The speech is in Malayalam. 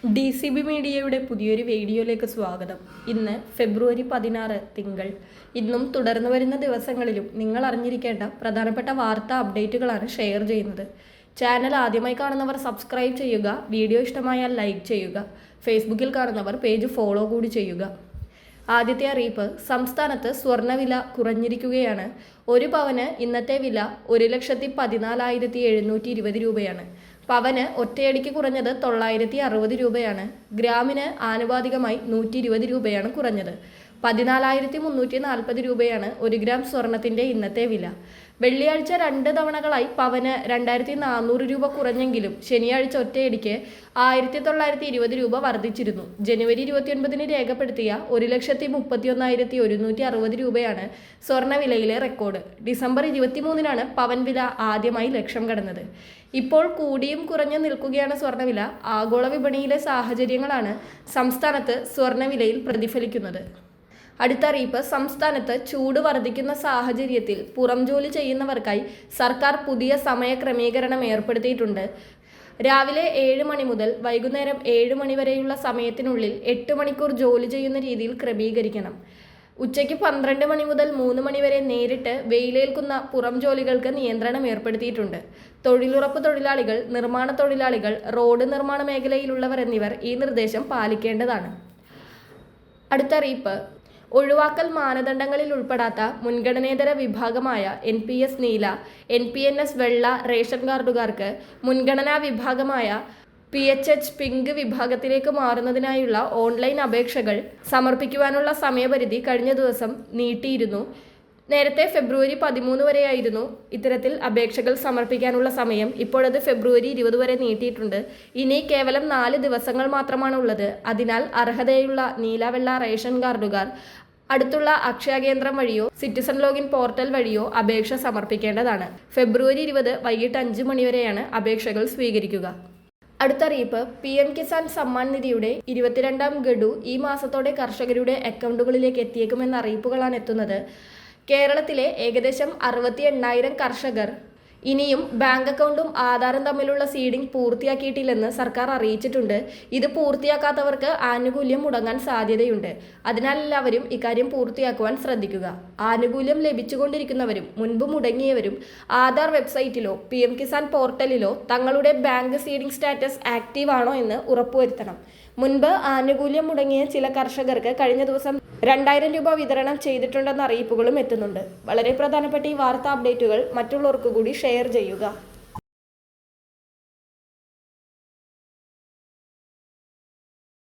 DCB മീഡിയയുടെ പുതിയൊരു വീഡിയോയിലേക്ക് സ്വാഗതം. ഇന്ന് ഫെബ്രുവരി 16 തിങ്കൾ. ഇന്നും തുടർന്നു വരുന്ന ദിവസങ്ങളിലും നിങ്ങൾ അറിഞ്ഞിരിക്കേണ്ട പ്രധാനപ്പെട്ട വാർത്താ അപ്ഡേറ്റുകളാണ് ഷെയർ ചെയ്യുന്നത്. ചാനൽ ആദ്യമായി കാണുന്നവർ സബ്സ്ക്രൈബ് ചെയ്യുക, വീഡിയോ ഇഷ്ടമായാൽ ലൈക്ക് ചെയ്യുക, ഫേസ്ബുക്കിൽ കാണുന്നവർ പേജ് ഫോളോ കൂടി ചെയ്യുക. ആദ്യത്തെ അറിയിപ്പ്, സംസ്ഥാനത്ത് സ്വർണ്ണവില കുറഞ്ഞിരിക്കുകയാണ്. ഒരു പവന് ഇന്നത്തെ വില 1,14,720 രൂപയാണ്. പവന് ഒറ്റയടിക്ക് കുറഞ്ഞത് 960 രൂപയാണ്. ഗ്രാമിന് ആനുപാതികമായി 120 രൂപയാണ് കുറഞ്ഞത്. 14,340 രൂപയാണ് 1 ഗ്രാം സ്വർണത്തിൻ്റെ ഇന്നത്തെ വില. വെള്ളിയാഴ്ച 2 തവണകളായി പവന് 2,400 രൂപ കുറഞ്ഞെങ്കിലും ശനിയാഴ്ച ഒറ്റയടിക്ക് 1,920 രൂപ വർദ്ധിച്ചിരുന്നു. ജനുവരി 29 രേഖപ്പെടുത്തിയ 1,31,160 രൂപയാണ് സ്വർണ്ണവിലയിലെ റെക്കോർഡ്. ഡിസംബർ 23 പവൻ വില ആദ്യമായി ലക്ഷം കടന്നത്. ഇപ്പോൾ കൂടിയും കുറഞ്ഞു നിൽക്കുകയാണ് സ്വർണ്ണവില. ആഗോള വിപണിയിലെ സാഹചര്യങ്ങളാണ് സംസ്ഥാനത്ത് സ്വർണ്ണവിലയിൽ പ്രതിഫലിക്കുന്നത്. അടുത്ത അറിയിപ്പ്, സംസ്ഥാനത്ത് ചൂട് വർദ്ധിക്കുന്ന സാഹചര്യത്തിൽ പുറം ജോലി ചെയ്യുന്നവർക്കായി സർക്കാർ പുതിയ സമയ ക്രമീകരണം ഏർപ്പെടുത്തിയിട്ടുണ്ട്. രാവിലെ 7 മണി മുതൽ വൈകുന്നേരം 7 മണി വരെയുള്ള സമയത്തിനുള്ളിൽ 8 മണിക്കൂർ ജോലി ചെയ്യുന്ന രീതിയിൽ ക്രമീകരിക്കണം. ഉച്ചയ്ക്ക് 12 മണി മുതൽ 3 മണി വരെ നേരിട്ട് വെയിലേൽക്കുന്ന പുറം ജോലികൾക്ക് നിയന്ത്രണം ഏർപ്പെടുത്തിയിട്ടുണ്ട്. തൊഴിലുറപ്പ് തൊഴിലാളികൾ, നിർമ്മാണ തൊഴിലാളികൾ, റോഡ് നിർമ്മാണ മേഖലയിലുള്ളവർ എന്നിവർ ഈ നിർദ്ദേശം പാലിക്കേണ്ടതാണ്. അടുത്ത അറിയിപ്പ്, ഒഴിവാക്കൽ മാനദണ്ഡങ്ങളിൽ ഉൾപ്പെടാത്ത മുൻഗണനേതര വിഭാഗമായ NPS നീല, NPNS വെള്ള റേഷൻ കാർഡുകാർക്ക് മുൻഗണനാ വിഭാഗമായ PHH പിങ്ക് വിഭാഗത്തിലേക്ക് മാറുന്നതിനായുള്ള ഓൺലൈൻ അപേക്ഷകൾ സമർപ്പിക്കുവാനുള്ള സമയപരിധി കഴിഞ്ഞ ദിവസം നീട്ടിയിരുന്നു. നേരത്തെ ഫെബ്രുവരി 13 വരെയായിരുന്നു ഇത്തരത്തിൽ അപേക്ഷകൾ സമർപ്പിക്കാനുള്ള സമയം. ഇപ്പോഴത് ഫെബ്രുവരി 20 വരെ നീട്ടിയിട്ടുണ്ട്. ഇനി കേവലം 4 ദിവസങ്ങൾ മാത്രമാണുള്ളത്. അതിനാൽ അർഹതയുള്ള നീലവെള്ള റേഷൻ കാർഡുകാർ അടുത്തുള്ള അക്ഷയ കേന്ദ്രം വഴിയോ സിറ്റിസൺ ലോഗിൻ പോർട്ടൽ വഴിയോ അപേക്ഷ സമർപ്പിക്കേണ്ടതാണ്. ഫെബ്രുവരി 20 വൈകിട്ട് 5 മണി വരെയാണ് അപേക്ഷകൾ സ്വീകരിക്കുക. അടുത്തറിയിപ്പ്, PM കിസാൻ സമ്മാൻ നിധിയുടെ 22ാം ഗഡു ഈ മാസത്തോടെ കർഷകരുടെ അക്കൗണ്ടുകളിലേക്ക് എത്തിയേക്കുമെന്ന അറിയിപ്പുകളാണ് എത്തുന്നത്. കേരളത്തിലെ ഏകദേശം 68,000 കർഷകർ ഇനിയും ബാങ്ക് അക്കൗണ്ടും ആധാറും തമ്മിലുള്ള സീഡിംഗ് പൂർത്തിയാക്കിയിട്ടില്ലെന്ന് സർക്കാർ അറിയിച്ചിട്ടുണ്ട്. ഇത് പൂർത്തിയാക്കാത്തവർക്ക് ആനുകൂല്യം മുടങ്ങാൻ സാധ്യതയുണ്ട്. അതിനാൽ എല്ലാവരും ഇക്കാര്യം പൂർത്തിയാക്കുവാൻ ശ്രദ്ധിക്കുക. ആനുകൂല്യം ലഭിച്ചുകൊണ്ടിരിക്കുന്നവരും മുൻപ് മുടങ്ങിയവരും ആധാർ വെബ്സൈറ്റിലോ PM കിസാൻ പോർട്ടലിലോ തങ്ങളുടെ ബാങ്ക് സീഡിംഗ് സ്റ്റാറ്റസ് ആക്റ്റീവ് ആണോ എന്ന് ഉറപ്പുവരുത്തണം. മുൻപ് ആനുകൂല്യം മുടങ്ങിയ ചില കർഷകർക്ക് കഴിഞ്ഞ ദിവസം 2,000 രൂപ വിതരണം ചെയ്തിട്ടുണ്ടെന്ന അറിയിപ്പുകളും എത്തുന്നുണ്ട്. വളരെ പ്രധാനപ്പെട്ട ഈ വാർത്താ അപ്ഡേറ്റുകൾ മറ്റുള്ളവർക്ക് കൂടി ഷെയർ ചെയ്യുക.